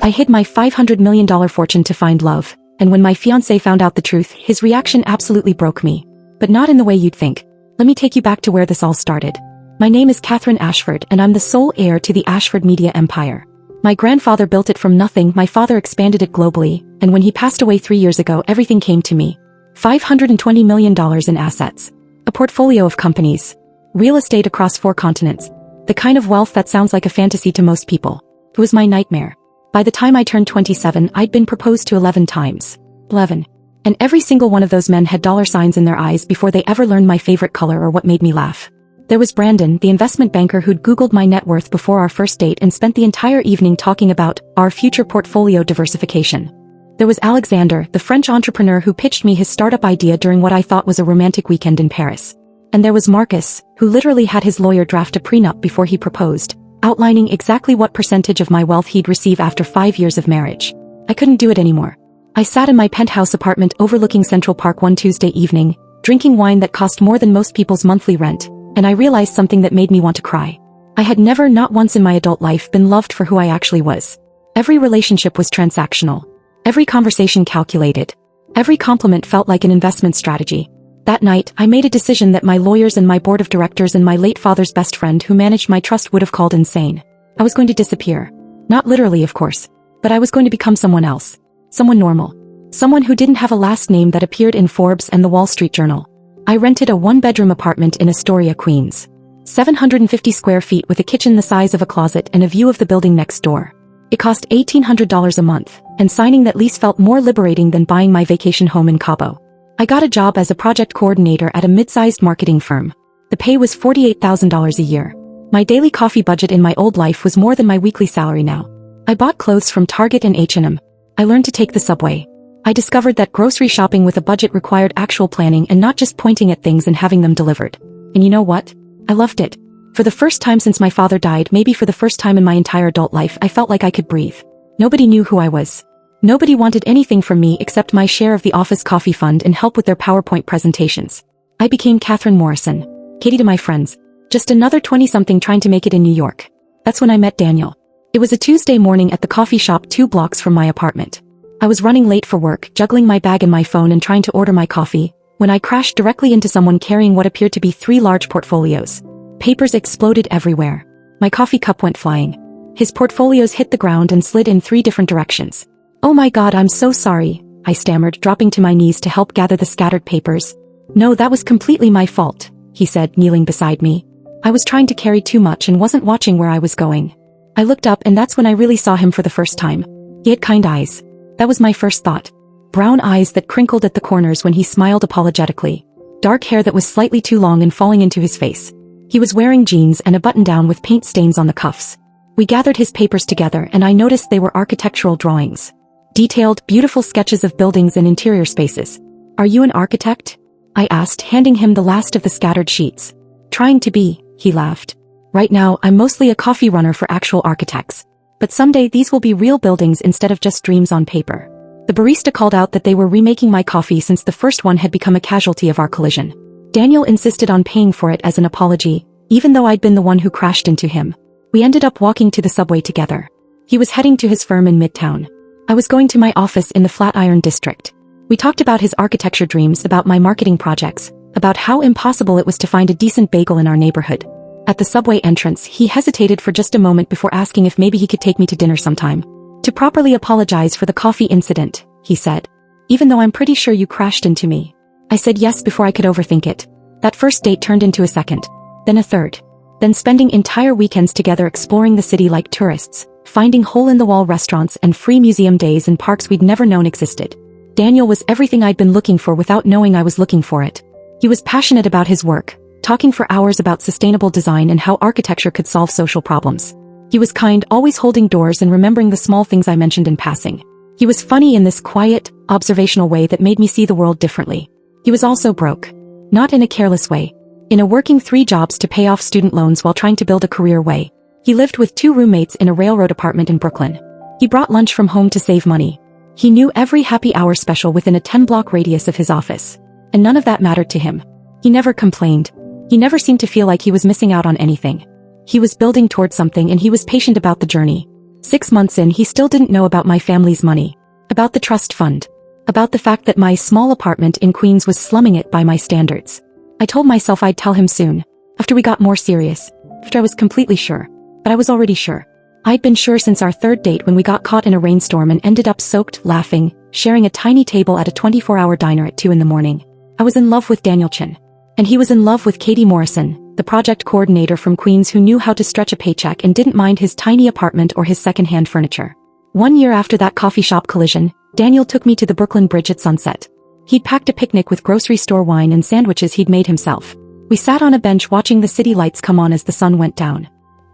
I hid my $500 million fortune to find love, and when my fiancé found out the truth, his reaction absolutely broke me. But not in the way you'd think. Let me take you back to where this all started. My name is Catherine Ashford, and I'm the sole heir to the Ashford Media empire. My grandfather built it from nothing, my father expanded it globally, and when he passed away 3 years ago, everything came to me. $520 million in assets. A portfolio of companies. Real estate across 4 continents. The kind of wealth that sounds like a fantasy to most people. It was my nightmare. By the time I turned 27, I'd been proposed to 11 times. 11. And every single one of those men had dollar signs in their eyes before they ever learned my favorite color or what made me laugh. There was Brandon, the investment banker who'd Googled my net worth before our first date and spent the entire evening talking about our future portfolio diversification. There was Alexander, the French entrepreneur who pitched me his startup idea during what I thought was a romantic weekend in Paris. And there was Marcus, who literally had his lawyer draft a prenup before he proposed, outlining exactly what percentage of my wealth he'd receive after 5 years of marriage. I couldn't do it anymore. I sat in my penthouse apartment overlooking Central Park one Tuesday evening, drinking wine that cost more than most people's monthly rent, and I realized something that made me want to cry. I had never, not once in my adult life, been loved for who I actually was. Every relationship was transactional. Every conversation calculated. Every compliment felt like an investment strategy. That night, I made a decision that my lawyers and my board of directors and my late father's best friend who managed my trust would have called insane. I was going to disappear. Not literally, of course. But I was going to become someone else. Someone normal. Someone who didn't have a last name that appeared in Forbes and the Wall Street Journal. I rented a 1-bedroom apartment in Astoria, Queens. 750 square feet with a kitchen the size of a closet and a view of the building next door. It cost $1,800 a month, and signing that lease felt more liberating than buying my vacation home in Cabo. I got a job as a project coordinator at a mid-sized marketing firm. The pay was $48,000 a year. My daily coffee budget in my old life was more than my weekly salary now. I bought clothes from Target and H&M. I learned to take the subway. I discovered that grocery shopping with a budget required actual planning and not just pointing at things and having them delivered. And you know what? I loved it. For the first time since my father died, maybe for the first time in my entire adult life, I felt like I could breathe. Nobody knew who I was. Nobody wanted anything from me except my share of the office coffee fund and help with their PowerPoint presentations. I became Catherine Morrison. Katie to my friends. Just another 20-something trying to make it in New York. That's when I met Daniel. It was a Tuesday morning at the coffee shop 2 blocks from my apartment. I was running late for work, juggling my bag and my phone and trying to order my coffee, when I crashed directly into someone carrying what appeared to be 3 large portfolios. Papers exploded everywhere. My coffee cup went flying. His portfolios hit the ground and slid in 3 different directions. "Oh my God, I'm so sorry," I stammered, dropping to my knees to help gather the scattered papers. "No, that was completely my fault," he said, kneeling beside me. I was trying to carry too much and wasn't watching where I was going. I looked up and that's when I really saw him for the first time. He had kind eyes. That was my first thought. Brown eyes that crinkled at the corners when he smiled apologetically. Dark hair that was slightly too long and falling into his face. He was wearing jeans and a button-down with paint stains on the cuffs. We gathered his papers together and I noticed they were architectural drawings. Detailed, beautiful sketches of buildings and interior spaces. "Are you an architect?" I asked, handing him the last of the scattered sheets. "Trying to be," he laughed. "Right now, I'm mostly a coffee runner for actual architects. But someday these will be real buildings instead of just dreams on paper." The barista called out that they were remaking my coffee since the first one had become a casualty of our collision. Daniel insisted on paying for it as an apology, even though I'd been the one who crashed into him. We ended up walking to the subway together. He was heading to his firm in Midtown. I was going to my office in the Flatiron district. We talked about his architecture dreams, about my marketing projects, about how impossible it was to find a decent bagel in our neighborhood. At the subway entrance, he hesitated for just a moment before asking if maybe he could take me to dinner sometime. "To properly apologize for the coffee incident," he said. "Even though I'm pretty sure you crashed into me." I said yes before I could overthink it. That first date turned into a second. Then a third. Then spending entire weekends together exploring the city like tourists, finding hole-in-the-wall restaurants and free museum days in parks we'd never known existed. Daniel was everything I'd been looking for without knowing I was looking for it. He was passionate about his work, talking for hours about sustainable design and how architecture could solve social problems. He was kind, always holding doors and remembering the small things I mentioned in passing. He was funny in this quiet, observational way that made me see the world differently. He was also broke. Not in a careless way. In a working 3 jobs to pay off student loans while trying to build a career way. He lived with 2 roommates in a railroad apartment in Brooklyn. He brought lunch from home to save money. He knew every happy hour special within a 10-block radius of his office. And none of that mattered to him. He never complained. He never seemed to feel like he was missing out on anything. He was building towards something and he was patient about the journey. 6 months in, he still didn't know about my family's money, about the trust fund, about the fact that my small apartment in Queens was slumming it by my standards. I told myself I'd tell him soon, after we got more serious, after I was completely sure. But I was already sure. I'd been sure since our third date when we got caught in a rainstorm and ended up soaked, laughing, sharing a tiny table at a 24-hour diner at 2 in the morning. I was in love with Daniel Chin. And he was in love with Katie Morrison, the project coordinator from Queens who knew how to stretch a paycheck and didn't mind his tiny apartment or his second-hand furniture. 1 year after that coffee shop collision, Daniel took me to the Brooklyn Bridge at sunset. He'd packed a picnic with grocery store wine and sandwiches he'd made himself. We sat on a bench watching the city lights come on as the sun went down.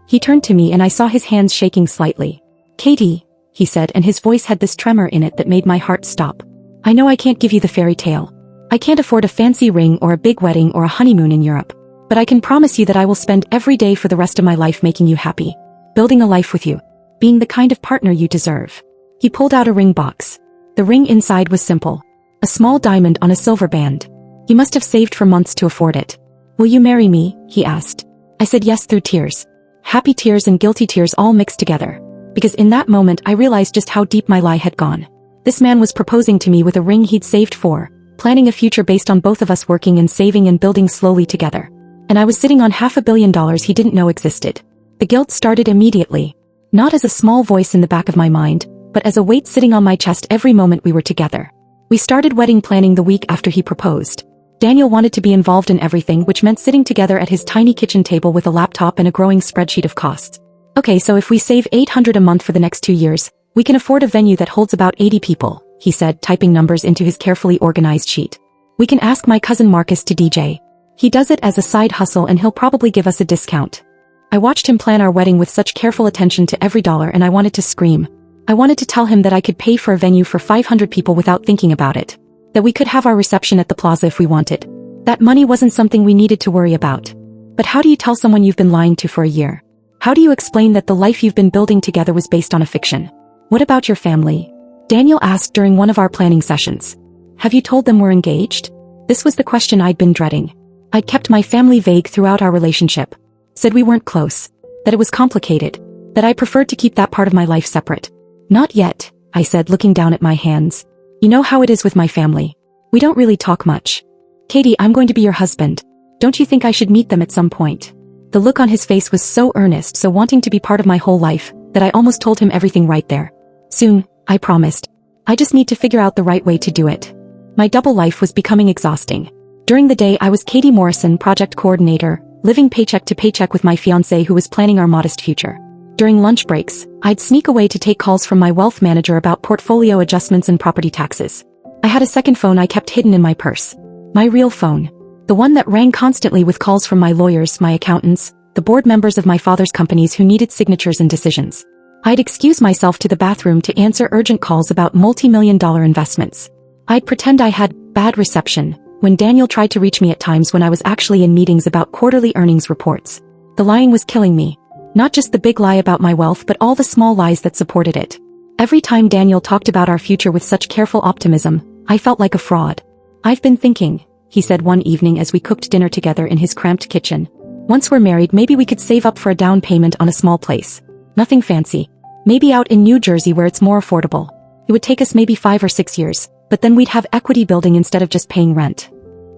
He turned to me and I saw his hands shaking slightly. "Katie," he said, and his voice had this tremor in it that made my heart stop. "I know I can't give you the fairy tale. I can't afford a fancy ring or a big wedding or a honeymoon in Europe. But I can promise you that I will spend every day for the rest of my life making you happy. Building a life with you. Being the kind of partner you deserve." He pulled out a ring box. The ring inside was simple. A small diamond on a silver band. He must have saved for months to afford it. "Will you marry me?" he asked. I said yes through tears. Happy tears and guilty tears all mixed together. Because in that moment I realized just how deep my lie had gone. This man was proposing to me with a ring he'd saved for, planning a future based on both of us working and saving and building slowly together. And I was sitting on $500 million he didn't know existed. The guilt started immediately. Not as a small voice in the back of my mind, but as a weight sitting on my chest every moment we were together. We started wedding planning the week after he proposed. Daniel wanted to be involved in everything, which meant sitting together at his tiny kitchen table with a laptop and a growing spreadsheet of costs. "Okay, so if we save $800 a month for the next 2 years, we can afford a venue that holds about 80 people, he said, typing numbers into his carefully organized sheet. "We can ask my cousin Marcus to DJ. He does it as a side hustle and he'll probably give us a discount." I watched him plan our wedding with such careful attention to every dollar and I wanted to scream. I wanted to tell him that I could pay for a venue for 500 people without thinking about it. That we could have our reception at the plaza if we wanted. That money wasn't something we needed to worry about. But how do you tell someone you've been lying to for a year? How do you explain that the life you've been building together was based on a fiction? "What about your family?" Daniel asked during one of our planning sessions. "Have you told them we're engaged?" This was the question I'd been dreading. I'd kept my family vague throughout our relationship. Said we weren't close. That it was complicated. That I preferred to keep that part of my life separate. "Not yet," I said, looking down at my hands. "You know how it is with my family. We don't really talk much. Katie, I'm going to be your husband. Don't you think I should meet them at some point?" The look on his face was so earnest, so wanting to be part of my whole life, that I almost told him everything right there. "Soon," I promised. "I just need to figure out the right way to do it." My double life was becoming exhausting. During the day I was Katie Morrison, project coordinator, living paycheck to paycheck with my fiancé who was planning our modest future. During lunch breaks, I'd sneak away to take calls from my wealth manager about portfolio adjustments and property taxes. I had a second phone I kept hidden in my purse. My real phone. The one that rang constantly with calls from my lawyers, my accountants, the board members of my father's companies who needed signatures and decisions. I'd excuse myself to the bathroom to answer urgent calls about multi-million-dollar investments. I'd pretend I had bad reception when Daniel tried to reach me at times when I was actually in meetings about quarterly earnings reports. The lying was killing me. Not just the big lie about my wealth but all the small lies that supported it. Every time Daniel talked about our future with such careful optimism, I felt like a fraud. "I've been thinking," he said one evening as we cooked dinner together in his cramped kitchen. "Once we're married, maybe we could save up for a down payment on a small place. Nothing fancy. Maybe out in New Jersey where it's more affordable. It would take us maybe 5 or 6 years, but then we'd have equity building instead of just paying rent.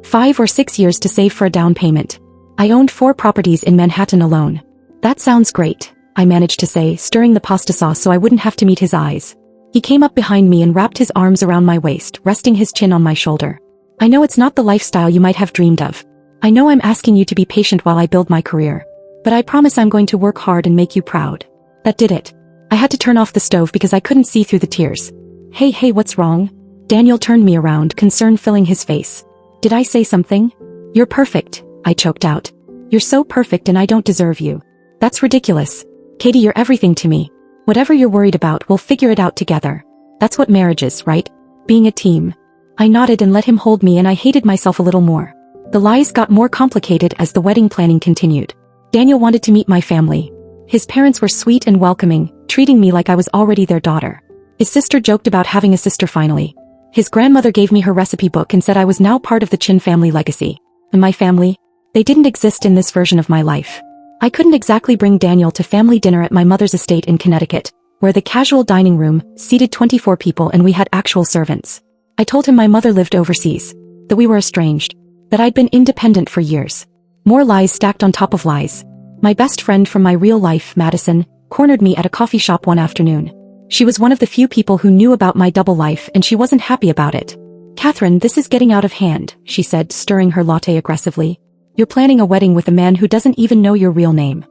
5 or 6 years to save for a down payment. I owned 4 properties in Manhattan alone." "That sounds great," I managed to say, stirring the pasta sauce so I wouldn't have to meet his eyes. He came up behind me and wrapped his arms around my waist, resting his chin on my shoulder. "I know it's not the lifestyle you might have dreamed of. I know I'm asking you to be patient while I build my career. But I promise I'm going to work hard and make you proud." That did it. I had to turn off the stove because I couldn't see through the tears. Hey, what's wrong?" Daniel turned me around, concern filling his face. "Did I say something?" "You're perfect," I choked out. "You're so perfect and I don't deserve you." "That's ridiculous. Katie, you're everything to me. Whatever you're worried about, we'll figure it out together. That's what marriage is, right? Being a team." I nodded and let him hold me and I hated myself a little more. The lies got more complicated as the wedding planning continued. Daniel wanted to meet my family. His parents were sweet and welcoming, treating me like I was already their daughter. His sister joked about having a sister finally. His grandmother gave me her recipe book and said I was now part of the Chin family legacy. And my family? They didn't exist in this version of my life. I couldn't exactly bring Daniel to family dinner at my mother's estate in Connecticut, where the casual dining room seated 24 people and we had actual servants. I told him my mother lived overseas, that we were estranged, that I'd been independent for years. More lies stacked on top of lies. My best friend from my real life, Madison, cornered me at a coffee shop one afternoon. She was one of the few people who knew about my double life and she wasn't happy about it. "Catherine, this is getting out of hand," she said, stirring her latte aggressively. "You're planning a wedding with a man who doesn't even know your real name."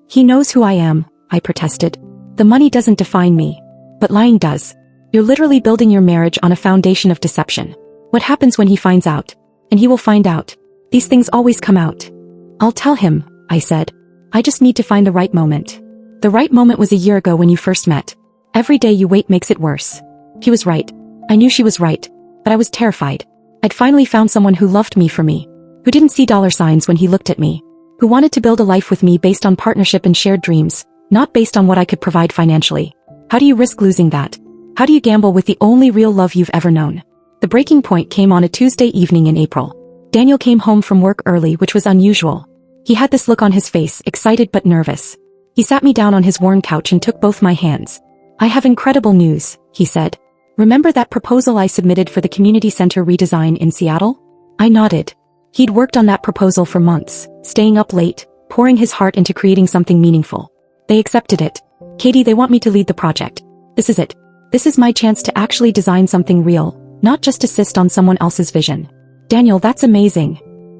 "He knows who I am," I protested. "The money doesn't define me. But lying does. You're literally building your marriage on a foundation of deception. What happens when he finds out? And he will find out. These things always come out." "I'll tell him," I said. "I just need to find the right moment." "The right moment was a year ago when you first met. Every day you wait makes it worse." He was right. I knew she was right. But I was terrified. I'd finally found someone who loved me for me. Who didn't see dollar signs when he looked at me. Who wanted to build a life with me based on partnership and shared dreams, not based on what I could provide financially. How do you risk losing that? How do you gamble with the only real love you've ever known? The breaking point came on a Tuesday evening in April. Daniel came home from work early, which was unusual. He had this look on his face, excited but nervous. He sat me down on his worn couch and took both my hands. "I have incredible news," he said. "Remember that proposal I submitted for the community center redesign in Seattle?" I nodded. He'd worked on that proposal for months, staying up late, pouring his heart into creating something meaningful. They accepted it. "Katie, they want me to lead the project. This is it. This is my chance to actually design something real, not just assist on someone else's vision." "Daniel, that's amazing."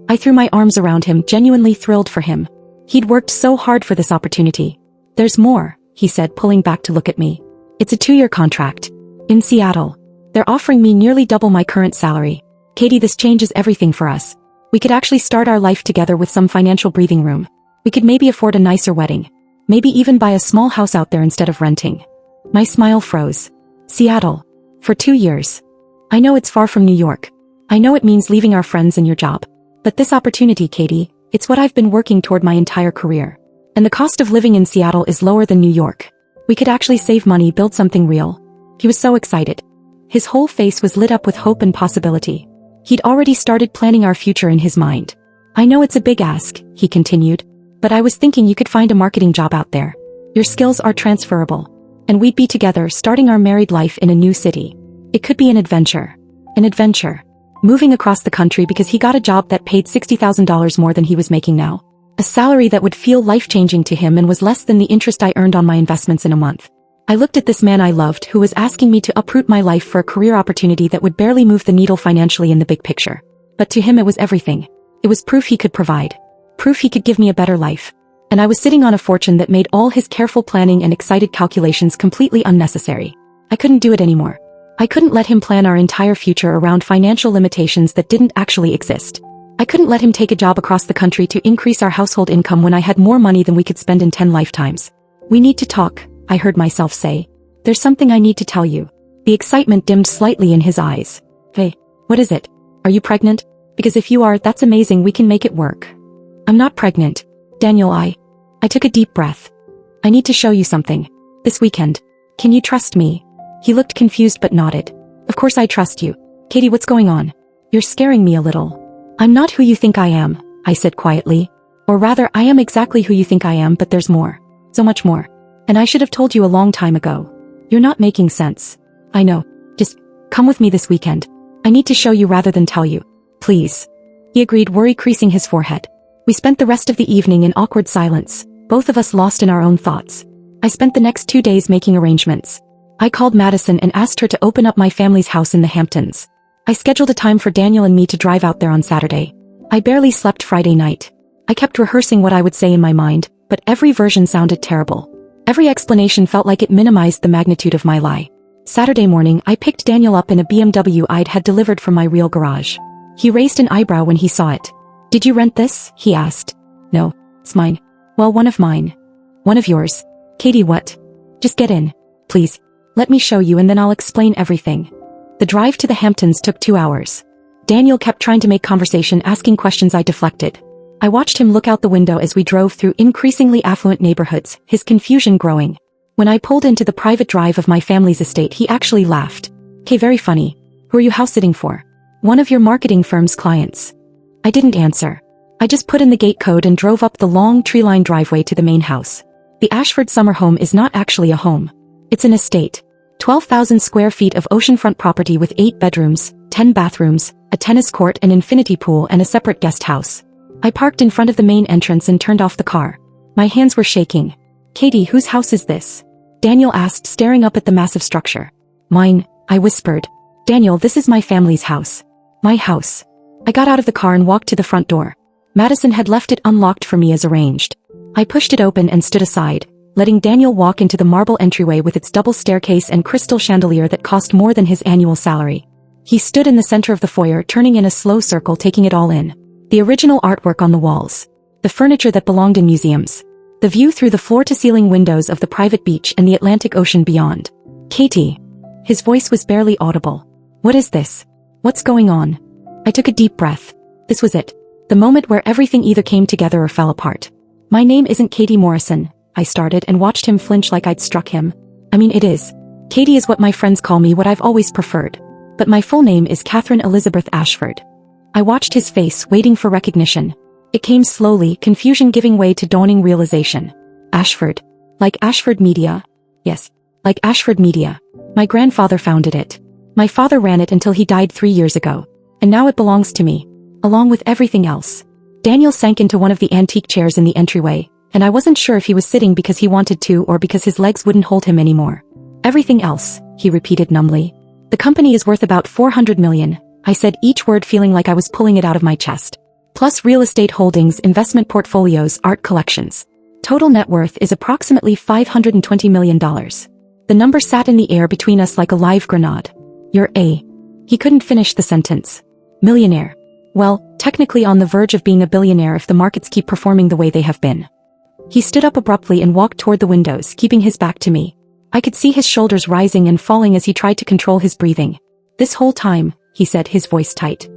I threw my arms around him, genuinely thrilled for him. He'd worked so hard for this opportunity. "There's more," he said, pulling back to look at me. "It's a 2-year contract. In Seattle. They're offering me nearly double my current salary. Katie, this changes everything for us. We could actually start our life together with some financial breathing room. We could maybe afford a nicer wedding. Maybe even buy a small house out there instead of renting." My smile froze. Seattle. For 2 years. I know it's far from New York. I know it means leaving our friends and your job. But this opportunity, Katie, it's what I've been working toward my entire career. And the cost of living in Seattle is lower than New York. We could actually save money, build something real. He was so excited. His whole face was lit up with hope and possibility. He'd already started planning our future in his mind. "I know it's a big ask," he continued, "but I was thinking you could find a marketing job out there. Your skills are transferable. And we'd be together, starting our married life in a new city. It could be an adventure. An adventure. Moving across the country because he got a job that paid $60,000 more than he was making now. A salary that would feel life-changing to him and was less than the interest I earned on my investments in a month. I looked at this man I loved who was asking me to uproot my life for a career opportunity that would barely move the needle financially in the big picture. But to him it was everything. It was proof he could provide. Proof he could give me a better life. And I was sitting on a fortune that made all his careful planning and excited calculations completely unnecessary. I couldn't do it anymore. I couldn't let him plan our entire future around financial limitations that didn't actually exist. I couldn't let him take a job across the country to increase our household income when I had more money than we could spend in 10 lifetimes. "We need to talk," I heard myself say. "There's something I need to tell you." The excitement dimmed slightly in his eyes. "Hey, what is it? Are you pregnant? Because if you are, that's amazing, we can make it work." "I'm not pregnant. Daniel, I took a deep breath. "I need to show you something. This weekend. Can you trust me?" He looked confused but nodded. "Of course I trust you. Katie, what's going on? You're scaring me a little." "I'm not who you think I am," I said quietly. "Or rather, I am exactly who you think I am, but there's more. So much more. And I should have told you a long time ago. You're not making sense." "I know. Just come with me this weekend. I need to show you rather than tell you. Please." He agreed, worry creasing his forehead. We spent the rest of the evening in awkward silence, both of us lost in our own thoughts. I spent the next 2 days making arrangements. I called Madison and asked her to open up my family's house in the Hamptons. I scheduled a time for Daniel and me to drive out there on Saturday. I barely slept Friday night. I kept rehearsing what I would say in my mind, but every version sounded terrible. Every explanation felt like it minimized the magnitude of my lie. Saturday morning, I picked Daniel up in a BMW I'd had delivered from my real garage. He raised an eyebrow when he saw it. "Did you rent this?" he asked. "No, it's mine." "Well, one of mine." "One of yours." "Katie, what?" "Just get in. Please. Let me show you and then I'll explain everything." The drive to the Hamptons took 2 hours. Daniel kept trying to make conversation, asking questions I deflected. I watched him look out the window as we drove through increasingly affluent neighborhoods, his confusion growing. When I pulled into the private drive of my family's estate, he actually laughed. "Okay, very funny. Who are you house sitting for?" "One of your marketing firm's clients." I didn't answer. I just put in the gate code and drove up the long tree-lined driveway to the main house. The Ashford summer home is not actually a home. It's an estate. 12,000 square feet of oceanfront property with 8 bedrooms, 10 bathrooms, a tennis court, an infinity pool, and a separate guest house. I parked in front of the main entrance and turned off the car. My hands were shaking. Katie, whose house is this? Daniel asked, staring up at the massive structure. Mine, I whispered. Daniel, this is my family's house. My house. I got out of the car and walked to the front door. Madison had left it unlocked for me as arranged. I pushed it open and stood aside, letting Daniel walk into the marble entryway with its double staircase and crystal chandelier that cost more than his annual salary. He stood in the center of the foyer, turning in a slow circle, taking it all in. The original artwork on the walls. The furniture that belonged in museums. The view through the floor-to-ceiling windows of the private beach and the Atlantic Ocean beyond. Katie. His voice was barely audible. What is this? What's going on? I took a deep breath. This was it. The moment where everything either came together or fell apart. My name isn't Katie Morrison, I started and watched him flinch like I'd struck him. I mean, it is. Katie is what my friends call me, what I've always preferred. But my full name is Catherine Elizabeth Ashford. I watched his face, waiting for recognition. It came slowly, confusion giving way to dawning realization. Ashford. Like Ashford Media. Yes, like Ashford Media. My grandfather founded it. My father ran it until he died 3 years ago. And now it belongs to me. Along with everything else. Daniel sank into one of the antique chairs in the entryway, and I wasn't sure if he was sitting because he wanted to or because his legs wouldn't hold him anymore. Everything else, he repeated numbly. The company is worth about $400 million, I said, each word feeling like I was pulling it out of my chest. Plus real estate holdings, investment portfolios, art collections. Total net worth is approximately $520 million. The number sat in the air between us like a live grenade. You're a... He couldn't finish the sentence. Millionaire. Well, technically on the verge of being a billionaire if the markets keep performing the way they have been. He stood up abruptly and walked toward the windows, keeping his back to me. I could see his shoulders rising and falling as he tried to control his breathing. This whole time, he said, his voice tight.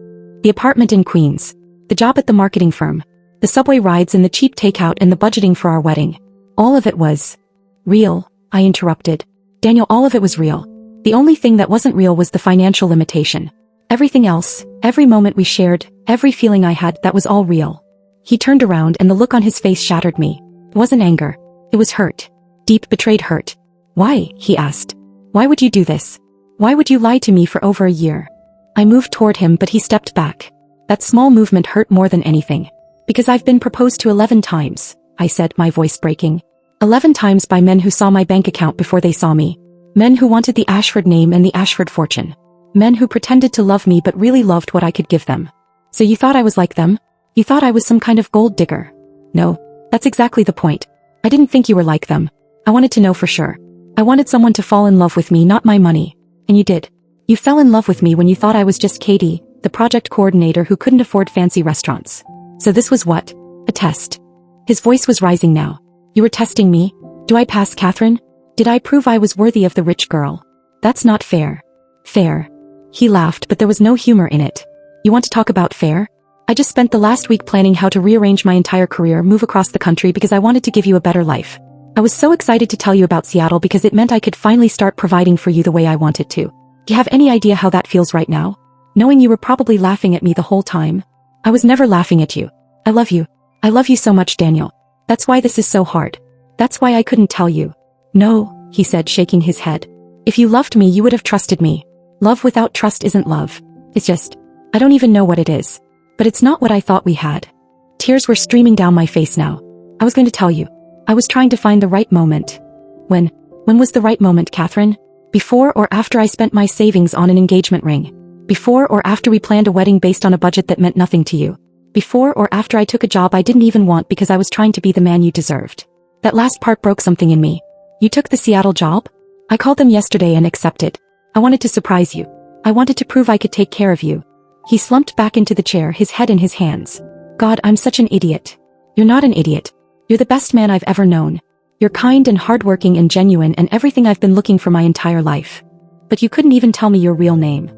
The apartment in Queens. The job at the marketing firm. The subway rides and the cheap takeout and the budgeting for our wedding. All of it was real, I interrupted. Daniel, all of it was real. The only thing that wasn't real was the financial limitation. Everything else, every moment we shared, every feeling I had, that was all real. He turned around and the look on his face shattered me. It wasn't anger. It was hurt. Deep, betrayed hurt. Why? He asked. Why would you do this? Why would you lie to me for over a year? I moved toward him, but he stepped back. That small movement hurt more than anything. Because I've been proposed to 11 times, I said, my voice breaking. 11 times by men who saw my bank account before they saw me. Men who wanted the Ashford name and the Ashford fortune. Men who pretended to love me but really loved what I could give them. So you thought I was like them? You thought I was some kind of gold digger? No, that's exactly the point. I didn't think you were like them. I wanted to know for sure. I wanted someone to fall in love with me, not my money. And you did. You fell in love with me when you thought I was just Katie, the project coordinator who couldn't afford fancy restaurants. So this was what? A test. His voice was rising now. You were testing me? Do I pass, Catherine? Did I prove I was worthy of the rich girl? That's not fair. Fair. He laughed, but there was no humor in it. You want to talk about fair? I just spent the last week planning how to rearrange my entire career, move across the country because I wanted to give you a better life. I was so excited to tell you about Seattle because it meant I could finally start providing for you the way I wanted to. Do you have any idea how that feels right now? Knowing you were probably laughing at me the whole time. I was never laughing at you. I love you. I love you so much, Daniel. That's why this is so hard. That's why I couldn't tell you. No, he said, shaking his head. If you loved me, you would have trusted me. Love without trust isn't love. It's just, I don't even know what it is. But it's not what I thought we had. Tears were streaming down my face now. I was going to tell you. I was trying to find the right moment. When was the right moment, Catherine? Before or after I spent my savings on an engagement ring? Before or after we planned a wedding based on a budget that meant nothing to you? Before or after I took a job I didn't even want because I was trying to be the man you deserved? That last part broke something in me. You took the Seattle job? I called them yesterday and accepted. I wanted to surprise you. I wanted to prove I could take care of you. He slumped back into the chair, his head in his hands. God, I'm such an idiot. You're not an idiot. You're the best man I've ever known. You're kind and hardworking and genuine and everything I've been looking for my entire life. But you couldn't even tell me your real name.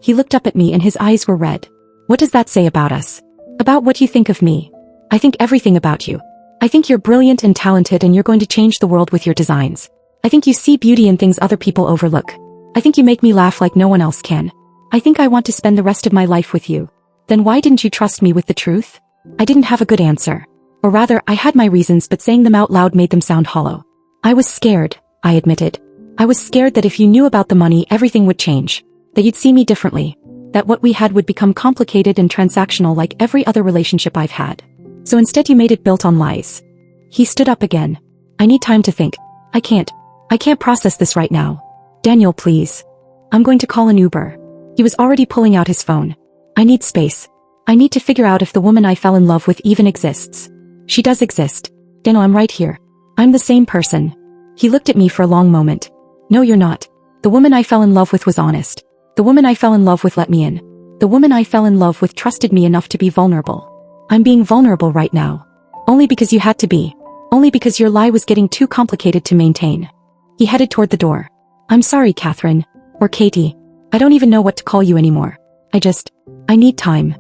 He looked up at me and his eyes were red. What does that say about us? About what you think of me? I think everything about you. I think you're brilliant and talented and you're going to change the world with your designs. I think you see beauty in things other people overlook. I think you make me laugh like no one else can. I think I want to spend the rest of my life with you. Then why didn't you trust me with the truth? I didn't have a good answer. Or rather, I had my reasons, but saying them out loud made them sound hollow. I was scared, I admitted. I was scared that if you knew about the money, everything would change. That you'd see me differently. That what we had would become complicated and transactional like every other relationship I've had. So instead you made it built on lies. He stood up again. I need time to think. I can't process this right now. Daniel, please. I'm going to call an Uber. He was already pulling out his phone. I need space. I need to figure out if the woman I fell in love with even exists. She does exist. Daniel, I'm right here. I'm the same person. He looked at me for a long moment. No, you're not. The woman I fell in love with was honest. The woman I fell in love with let me in. The woman I fell in love with trusted me enough to be vulnerable. I'm being vulnerable right now. Only because you had to be. Only because your lie was getting too complicated to maintain. He headed toward the door. I'm sorry, Catherine. Or Katie. I don't even know what to call you anymore. I need time.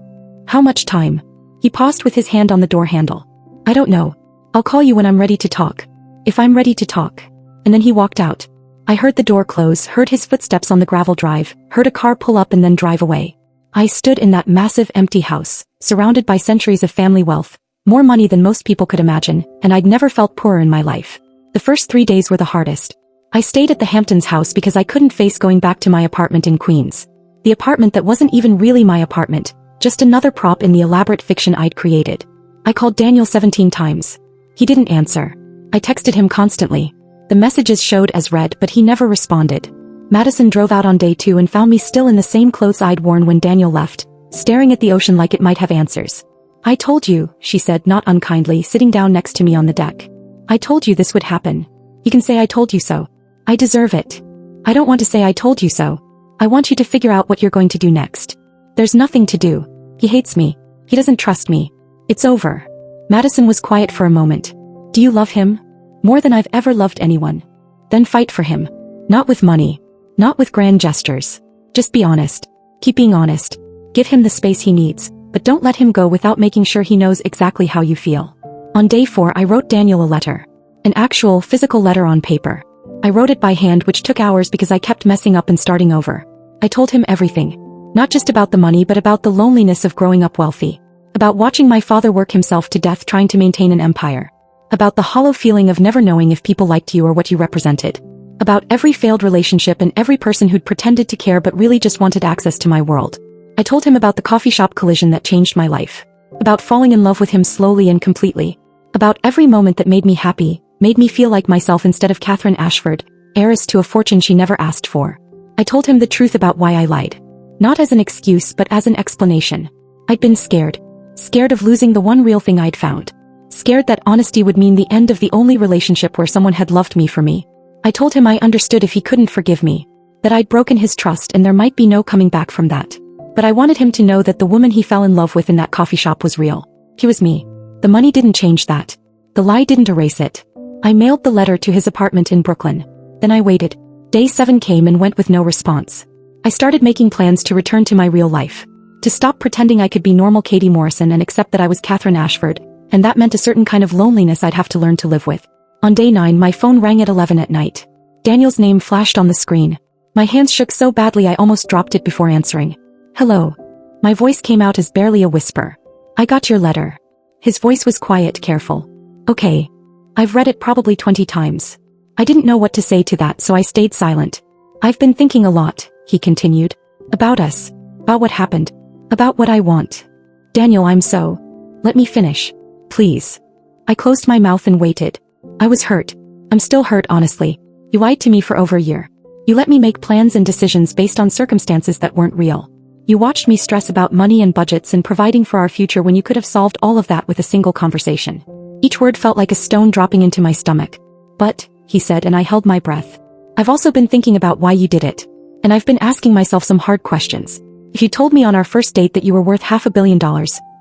How much time? He paused with his hand on the door handle. I don't know. I'll call you when I'm ready to talk. If I'm ready to talk. And then he walked out. I heard the door close, heard his footsteps on the gravel drive, heard a car pull up and then drive away. I stood in that massive empty house, surrounded by centuries of family wealth, more money than most people could imagine, and I'd never felt poorer in my life. The first 3 days were the hardest. I stayed at the Hamptons house because I couldn't face going back to my apartment in Queens. The apartment that wasn't even really my apartment, just another prop in the elaborate fiction I'd created. I called Daniel 17 times. He didn't answer. I texted him constantly. The messages showed as read, but he never responded. Madison drove out on day 2 and found me still in the same clothes I'd worn when Daniel left, staring at the ocean like it might have answers. I told you, she said not unkindly, sitting down next to me on the deck. I told you this would happen. You can say I told you so. I deserve it. I don't want to say I told you so. I want you to figure out what you're going to do next. There's nothing to do. He hates me. He doesn't trust me. It's over. Madison was quiet for a moment. Do you love him? More than I've ever loved anyone. Then fight for him. Not with money. Not with grand gestures. Just be honest. Keep being honest. Give him the space he needs, but don't let him go without making sure he knows exactly how you feel. On day 4 I wrote Daniel a letter. An actual, physical letter on paper. I wrote it by hand, which took hours because I kept messing up and starting over. I told him everything. Not just about the money but about the loneliness of growing up wealthy. About watching my father work himself to death trying to maintain an empire. About the hollow feeling of never knowing if people liked you or what you represented. About every failed relationship and every person who'd pretended to care but really just wanted access to my world. I told him about the coffee shop collision that changed my life. About falling in love with him slowly and completely. About every moment that made me happy, made me feel like myself instead of Catherine Ashford, heiress to a fortune she never asked for. I told him the truth about why I lied. Not as an excuse but as an explanation. I'd been scared. Scared of losing the one real thing I'd found. Scared that honesty would mean the end of the only relationship where someone had loved me for me. I told him I understood if he couldn't forgive me. That I'd broken his trust and there might be no coming back from that. But I wanted him to know that the woman he fell in love with in that coffee shop was real. He was me. The money didn't change that. The lie didn't erase it. I mailed the letter to his apartment in Brooklyn. Then I waited. Day 7 came and went with no response. I started making plans to return to my real life. To stop pretending I could be normal Katie Morrison and accept that I was Catherine Ashford, and that meant a certain kind of loneliness I'd have to learn to live with. On day 9 my phone rang at 11 at night. Daniel's name flashed on the screen. My hands shook so badly I almost dropped it before answering. Hello. My voice came out as barely a whisper. I got your letter. His voice was quiet, careful. Okay. I've read it probably 20 times. I didn't know what to say to that, so I stayed silent. I've been thinking a lot, he continued. About us. About what happened. About what I want. Daniel, I'm so... Let me finish. Please. I closed my mouth and waited. I was hurt. I'm still hurt, honestly. You lied to me for over a year. You let me make plans and decisions based on circumstances that weren't real. You watched me stress about money and budgets and providing for our future when you could have solved all of that with a single conversation. Each word felt like a stone dropping into my stomach. But, he said, and I held my breath. I've also been thinking about why you did it. And I've been asking myself some hard questions. If you told me on our first date that you were worth $500 million,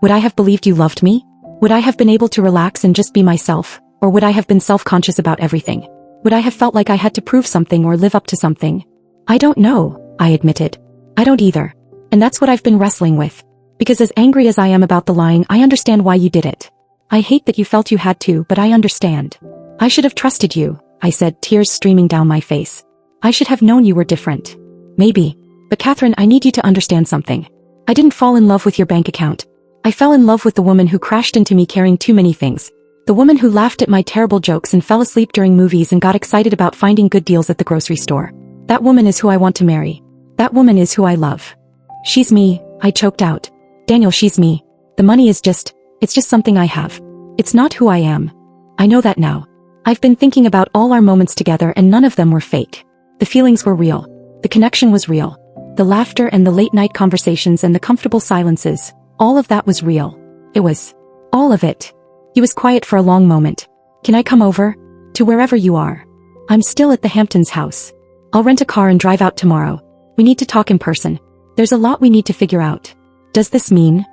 would I have believed you loved me? Would I have been able to relax and just be myself? Or would I have been self-conscious about everything? Would I have felt like I had to prove something or live up to something? I don't know, I admitted. I don't either. And that's what I've been wrestling with. Because as angry as I am about the lying, I understand why you did it. I hate that you felt you had to, but I understand. I should have trusted you, I said, tears streaming down my face. I should have known you were different. Maybe. But Catherine, I need you to understand something. I didn't fall in love with your bank account. I fell in love with the woman who crashed into me carrying too many things. The woman who laughed at my terrible jokes and fell asleep during movies and got excited about finding good deals at the grocery store. That woman is who I want to marry. That woman is who I love. She's me, I choked out. Daniel, she's me. The money is it's just something I have. It's not who I am. I know that now. I've been thinking about all our moments together and none of them were fake. The feelings were real. The connection was real. The laughter and the late-night conversations and the comfortable silences, all of that was real. It was. All of it. He was quiet for a long moment. Can I come over? To wherever you are. I'm still at the Hamptons house. I'll rent a car and drive out tomorrow. We need to talk in person. There's a lot we need to figure out. Does this mean?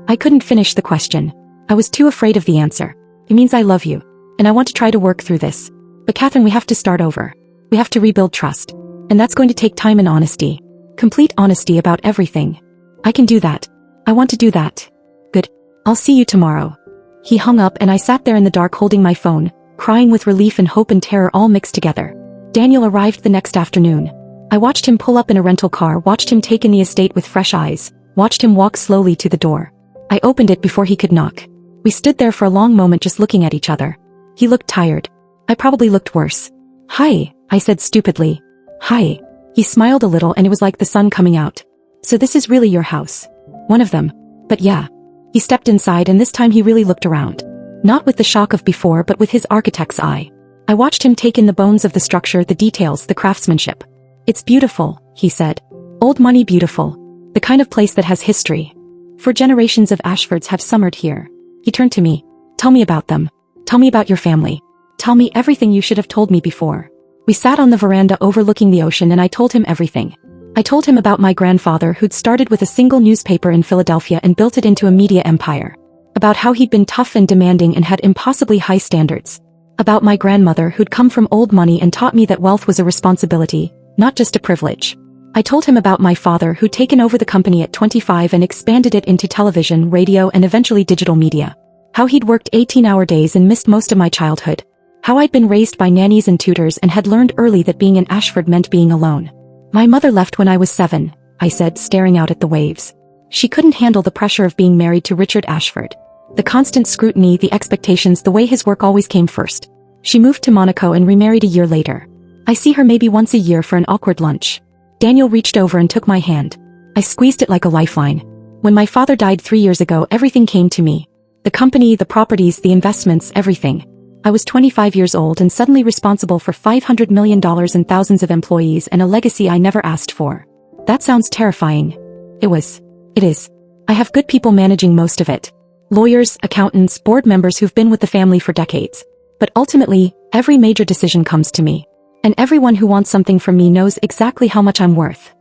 I couldn't finish the question. I was too afraid of the answer. It means I love you. And I want to try to work through this. But Catherine, we have to start over. We have to rebuild trust. And that's going to take time and honesty. Complete honesty about everything. I can do that. I want to do that. Good. I'll see you tomorrow. He hung up and I sat there in the dark holding my phone, crying with relief and hope and terror all mixed together. Daniel arrived the next afternoon. I watched him pull up in a rental car, watched him take in the estate with fresh eyes, watched him walk slowly to the door. I opened it before he could knock. We stood there for a long moment just looking at each other. He looked tired. I probably looked worse. Hi, I said stupidly. Hi. He smiled a little and it was like the sun coming out. So this is really your house. One of them. But yeah. He stepped inside and this time he really looked around. Not with the shock of before but with his architect's eye. I watched him take in the bones of the structure, the details, the craftsmanship. It's beautiful, he said. Old money beautiful. The kind of place that has history. For generations of Ashfords have summered here. He turned to me. Tell me about them. Tell me about your family. Tell me everything you should have told me before. We sat on the veranda overlooking the ocean and I told him everything. I told him about my grandfather who'd started with a single newspaper in Philadelphia and built it into a media empire. About how he'd been tough and demanding and had impossibly high standards. About my grandmother who'd come from old money and taught me that wealth was a responsibility, not just a privilege. I told him about my father who'd taken over the company at 25 and expanded it into television, radio and eventually digital media. How he'd worked 18-hour days and missed most of my childhood. How I'd been raised by nannies and tutors and had learned early that being an Ashford meant being alone. My mother left when I was 7, I said, staring out at the waves. She couldn't handle the pressure of being married to Richard Ashford. The constant scrutiny, the expectations, the way his work always came first. She moved to Monaco and remarried a year later. I see her maybe once a year for an awkward lunch. Daniel reached over and took my hand. I squeezed it like a lifeline. When my father died 3 years ago, everything came to me. The company, the properties, the investments, everything. I was 25 years old and suddenly responsible for $500 million and thousands of employees and a legacy I never asked for. That sounds terrifying. It is. I have good people managing most of it. Lawyers, accountants, board members who've been with the family for decades. But ultimately, every major decision comes to me. And everyone who wants something from me knows exactly how much I'm worth.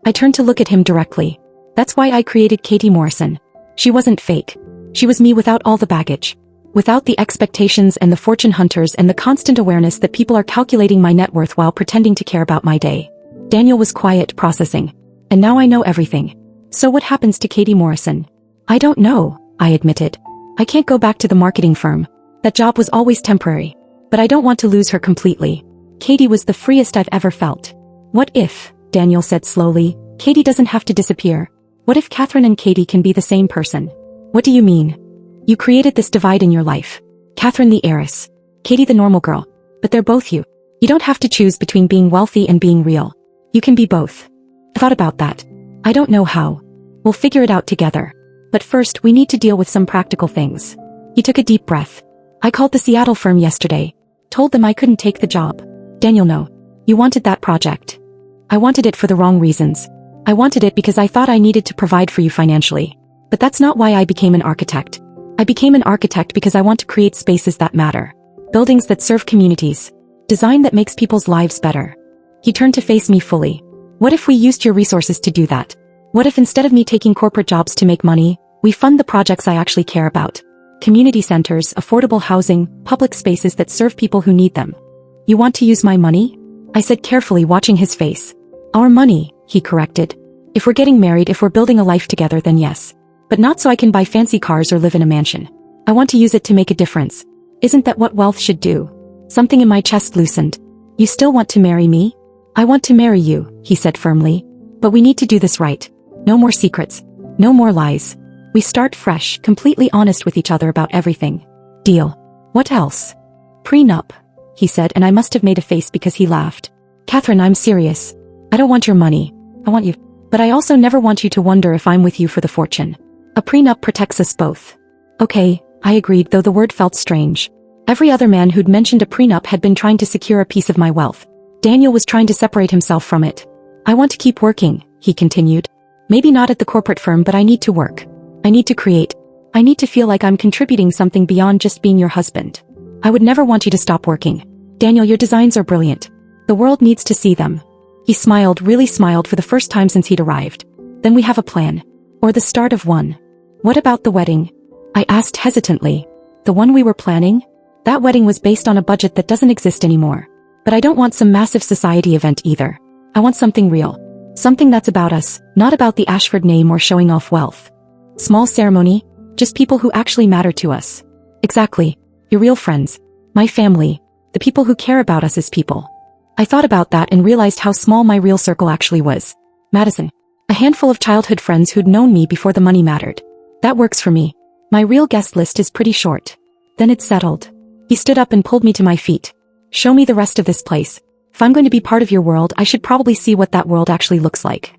I turned to look at him directly. That's why I created Katie Morrison. She wasn't fake. She was me without all the baggage. Without the expectations and the fortune hunters and the constant awareness that people are calculating my net worth while pretending to care about my day. Daniel was quiet, processing. And now I know everything. So what happens to Katie Morrison? I don't know, I admitted. I can't go back to the marketing firm. That job was always temporary. But I don't want to lose her completely. Katie was the freest I've ever felt. What if, Daniel said slowly, Katie doesn't have to disappear? What if Catherine and Katie can be the same person? What do you mean? You created this divide in your life. Catherine the heiress. Katie the normal girl. But they're both you. You don't have to choose between being wealthy and being real. You can be both. I thought about that. I don't know how. We'll figure it out together. But first we need to deal with some practical things. He took a deep breath. I called the Seattle firm yesterday. Told them I couldn't take the job. Daniel, no. You wanted that project. I wanted it for the wrong reasons. I wanted it because I thought I needed to provide for you financially. But that's not why I became an architect. I became an architect because I want to create spaces that matter. Buildings that serve communities. Design that makes people's lives better. He turned to face me fully. What if we used your resources to do that? What if instead of me taking corporate jobs to make money, we fund the projects I actually care about? Community centers, affordable housing, public spaces that serve people who need them. You want to use my money? I said carefully, watching his face. Our money, he corrected. If we're getting married, if we're building a life together, then yes. But not so I can buy fancy cars or live in a mansion. I want to use it to make a difference. Isn't that what wealth should do? Something in my chest loosened. You still want to marry me? I want to marry you, he said firmly. But we need to do this right. No more secrets. No more lies. We start fresh, completely honest with each other about everything. Deal. What else? Prenup, he said, and I must have made a face because he laughed. Catherine, I'm serious. I don't want your money. I want you. But I also never want you to wonder if I'm with you for the fortune. A prenup protects us both. Okay, I agreed, though the word felt strange. Every other man who'd mentioned a prenup had been trying to secure a piece of my wealth. Daniel was trying to separate himself from it. I want to keep working, he continued. Maybe not at the corporate firm, but I need to work. I need to create. I need to feel like I'm contributing something beyond just being your husband. I would never want you to stop working. Daniel, your designs are brilliant. The world needs to see them. He smiled, really smiled for the first time since he'd arrived. Then we have a plan. Or the start of one. What about the wedding? I asked hesitantly. The one we were planning? That wedding was based on a budget that doesn't exist anymore. But I don't want some massive society event either. I want something real. Something that's about us, not about the Ashford name or showing off wealth. Small ceremony, just people who actually matter to us. Exactly. Your real friends. My family. The people who care about us as people. I thought about that and realized how small my real circle actually was. Madison. A handful of childhood friends who'd known me before the money mattered. That works for me. My real guest list is pretty short. Then it's settled. He stood up and pulled me to my feet. Show me the rest of this place. If I'm going to be part of your world, I should probably see what that world actually looks like.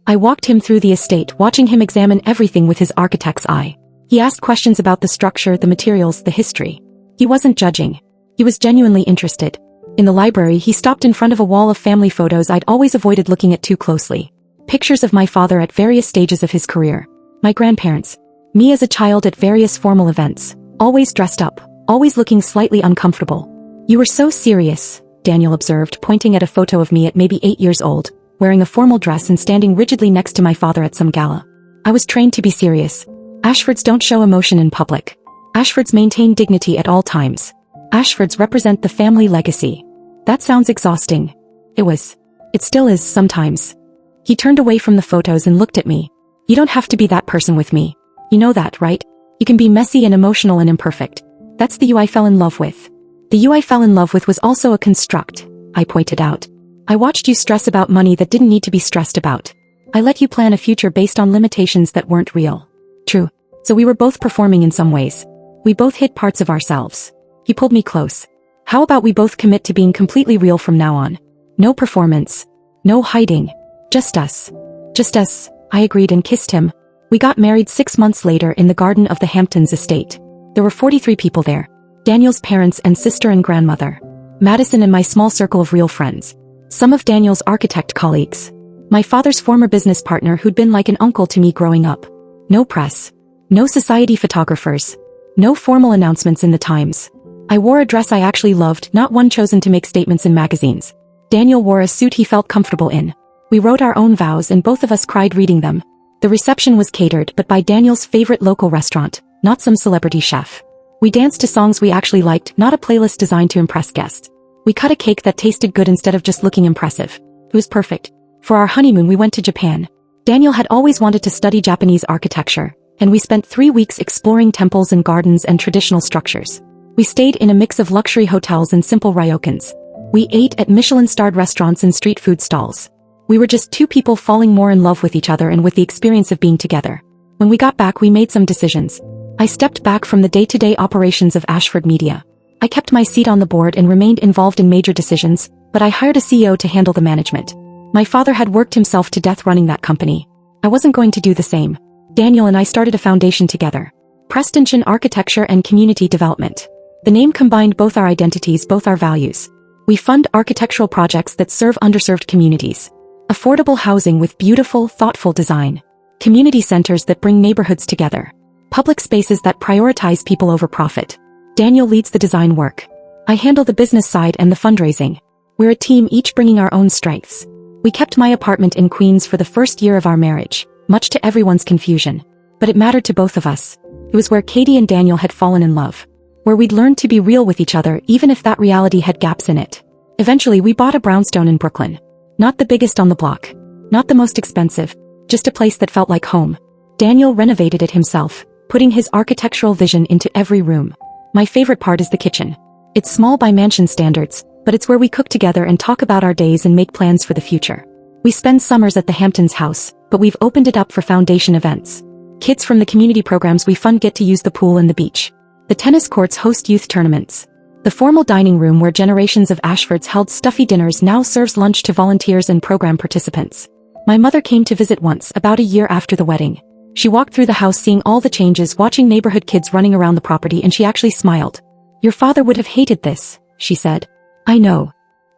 I walked him through the estate, watching him examine everything with his architect's eye. He asked questions about the structure, the materials, the history. He wasn't judging. He was genuinely interested. In the library, he stopped in front of a wall of family photos I'd always avoided looking at too closely. Pictures of my father at various stages of his career. My grandparents. Me as a child at various formal events. Always dressed up. Always looking slightly uncomfortable. You were so serious, Daniel observed, pointing at a photo of me at maybe 8 years old, wearing a formal dress and standing rigidly next to my father at some gala. I was trained to be serious. Ashfords don't show emotion in public. Ashfords maintain dignity at all times. Ashfords represent the family legacy. That sounds exhausting. It was. It still is sometimes. He turned away from the photos and looked at me. You don't have to be that person with me. You know that, right? You can be messy and emotional and imperfect. That's the you I fell in love with. The you I fell in love with was also a construct, I pointed out. I watched you stress about money that didn't need to be stressed about. I let you plan a future based on limitations that weren't real. True. So we were both performing in some ways. We both hid parts of ourselves. He pulled me close. How about we both commit to being completely real from now on? No performance. No hiding. Just us. Just us, I agreed and kissed him. We got married 6 months later in the garden of the Hamptons estate. There were 43 people there. Daniel's parents and sister and grandmother. Madison and my small circle of real friends. Some of Daniel's architect colleagues. My father's former business partner who'd been like an uncle to me growing up. No press. No society photographers. No formal announcements in the Times. I wore a dress I actually loved, not one chosen to make statements in magazines. Daniel wore a suit he felt comfortable in. We wrote our own vows and both of us cried reading them. The reception was catered, but by Daniel's favorite local restaurant, not some celebrity chef. We danced to songs we actually liked, not a playlist designed to impress guests. We cut a cake that tasted good instead of just looking impressive. It was perfect. For our honeymoon we went to Japan. Daniel had always wanted to study Japanese architecture, and we spent 3 weeks exploring temples and gardens and traditional structures. We stayed in a mix of luxury hotels and simple ryokans. We ate at Michelin-starred restaurants and street food stalls. We were just two people falling more in love with each other and with the experience of being together. When we got back we made some decisions. I stepped back from the day-to-day operations of Ashford Media. I kept my seat on the board and remained involved in major decisions, but I hired a CEO to handle the management. My father had worked himself to death running that company. I wasn't going to do the same. Daniel and I started a foundation together. Prestonton Architecture and Community Development. The name combined both our identities, both our values. We fund architectural projects that serve underserved communities. Affordable housing with beautiful, thoughtful design. Community centers that bring neighborhoods together. Public spaces that prioritize people over profit. Daniel leads the design work. I handle the business side and the fundraising. We're a team, each bringing our own strengths. We kept my apartment in Queens for the first year of our marriage, much to everyone's confusion. But it mattered to both of us. It was where Katie and Daniel had fallen in love. Where we'd learned to be real with each other even if that reality had gaps in it. Eventually we bought a brownstone in Brooklyn. Not the biggest on the block. Not the most expensive. Just a place that felt like home. Daniel renovated it himself, putting his architectural vision into every room. My favorite part is the kitchen. It's small by mansion standards, but it's where we cook together and talk about our days and make plans for the future. We spend summers at the Hamptons house, but we've opened it up for foundation events. Kids from the community programs we fund get to use the pool and the beach. The tennis courts host youth tournaments. The formal dining room where generations of Ashfords held stuffy dinners now serves lunch to volunteers and program participants. My mother came to visit once, about a year after the wedding. She walked through the house seeing all the changes, watching neighborhood kids running around the property, and she actually smiled. "Your father would have hated this," she said. "I know.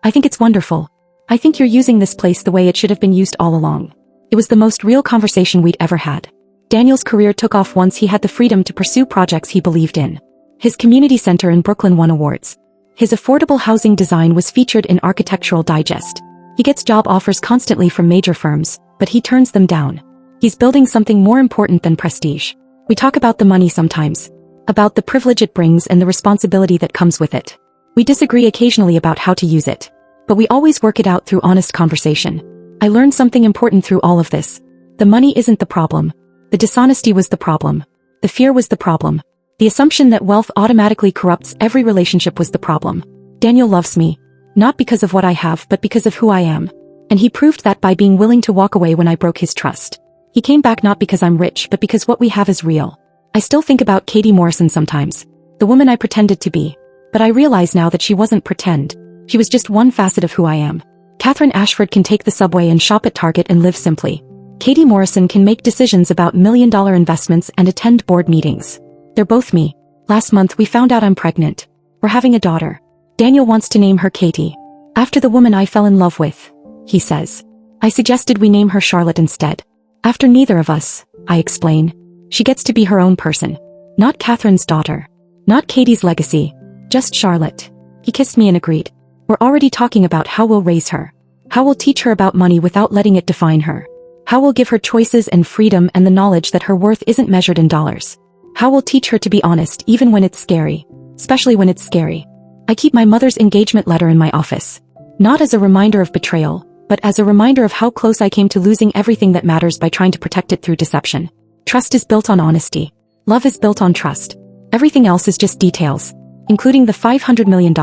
I think it's wonderful. I think you're using this place the way it should have been used all along." It was the most real conversation we'd ever had. Daniel's career took off once he had the freedom to pursue projects he believed in. His community center in Brooklyn won awards. His affordable housing design was featured in Architectural Digest. He gets job offers constantly from major firms, but he turns them down. He's building something more important than prestige. We talk about the money sometimes, about the privilege it brings and the responsibility that comes with it. We disagree occasionally about how to use it, but we always work it out through honest conversation. I learned something important through all of this. The money isn't the problem. The dishonesty was the problem. The fear was the problem. The assumption that wealth automatically corrupts every relationship was the problem. Daniel loves me, not because of what I have, but because of who I am. And he proved that by being willing to walk away when I broke his trust. He came back not because I'm rich, but because what we have is real. I still think about Katie Morrison sometimes, the woman I pretended to be. But I realize now that she wasn't pretend. She was just one facet of who I am. Catherine Ashford can take the subway and shop at Target and live simply. Katie Morrison can make decisions about million-dollar investments and attend board meetings. They're both me. Last month we found out I'm pregnant. We're having a daughter. Daniel wants to name her Katie, after the woman I fell in love with, he says. I suggested we name her Charlotte instead. After neither of us, I explain. She gets to be her own person. Not Catherine's daughter. Not Katie's legacy. Just Charlotte. He kissed me and agreed. We're already talking about how we'll raise her. How we'll teach her about money without letting it define her. How we'll give her choices and freedom and the knowledge that her worth isn't measured in dollars. How we'll teach her to be honest even when it's scary. Especially when it's scary. I keep my mother's engagement letter in my office. Not as a reminder of betrayal, but as a reminder of how close I came to losing everything that matters by trying to protect it through deception. Trust is built on honesty. Love is built on trust. Everything else is just details, including the $500 million.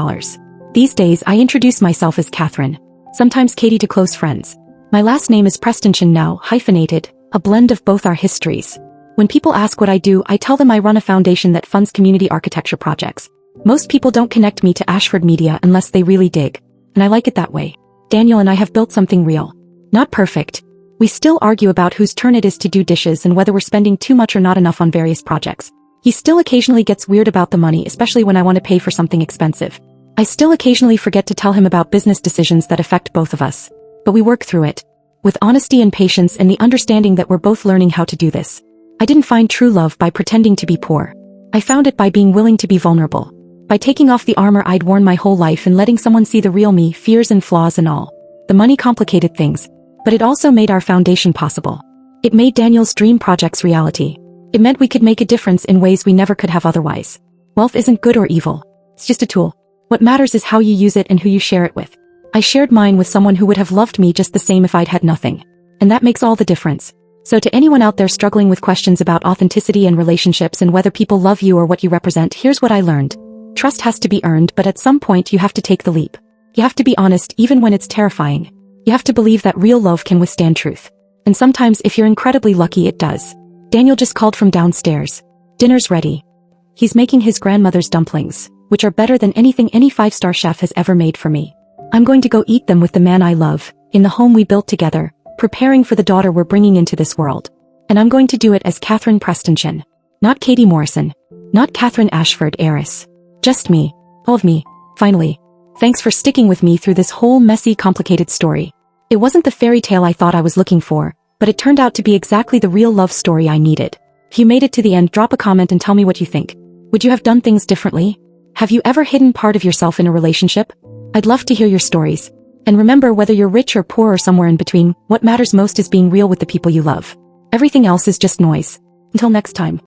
These days I introduce myself as Catherine, sometimes Katie to close friends. My last name is Prestonshin now, hyphenated, a blend of both our histories. When people ask what I do, I tell them I run a foundation that funds community architecture projects. Most people don't connect me to Ashford Media unless they really dig, and I like it that way. Daniel and I have built something real. Not perfect. We still argue about whose turn it is to do dishes and whether we're spending too much or not enough on various projects. He still occasionally gets weird about the money, especially when I want to pay for something expensive. I still occasionally forget to tell him about business decisions that affect both of us. But we work through it. With honesty and patience and the understanding that we're both learning how to do this. I didn't find true love by pretending to be poor. I found it by being willing to be vulnerable. By taking off the armor I'd worn my whole life and letting someone see the real me, fears and flaws and all. The money complicated things, but it also made our foundation possible. It made Daniel's dream projects reality. It meant we could make a difference in ways we never could have otherwise. Wealth isn't good or evil. It's just a tool. What matters is how you use it and who you share it with. I shared mine with someone who would have loved me just the same if I'd had nothing. And that makes all the difference. So to anyone out there struggling with questions about authenticity and relationships and whether people love you or what you represent, here's what I learned. Trust has to be earned, but at some point you have to take the leap. You have to be honest even when it's terrifying. You have to believe that real love can withstand truth. And sometimes if you're incredibly lucky, it does. Daniel just called from downstairs. Dinner's ready. He's making his grandmother's dumplings, which are better than anything any five-star chef has ever made for me. I'm going to go eat them with the man I love, in the home we built together, preparing for the daughter we're bringing into this world. And I'm going to do it as Catherine Prestonshin. Not Katie Morrison. Not Catherine Ashford, heiress. Just me. All of me. Finally. Thanks for sticking with me through this whole messy, complicated story. It wasn't the fairy tale I thought I was looking for, but it turned out to be exactly the real love story I needed. If you made it to the end, drop a comment and tell me what you think. Would you have done things differently? Have you ever hidden part of yourself in a relationship? I'd love to hear your stories. And remember, whether you're rich or poor or somewhere in between, what matters most is being real with the people you love. Everything else is just noise. Until next time.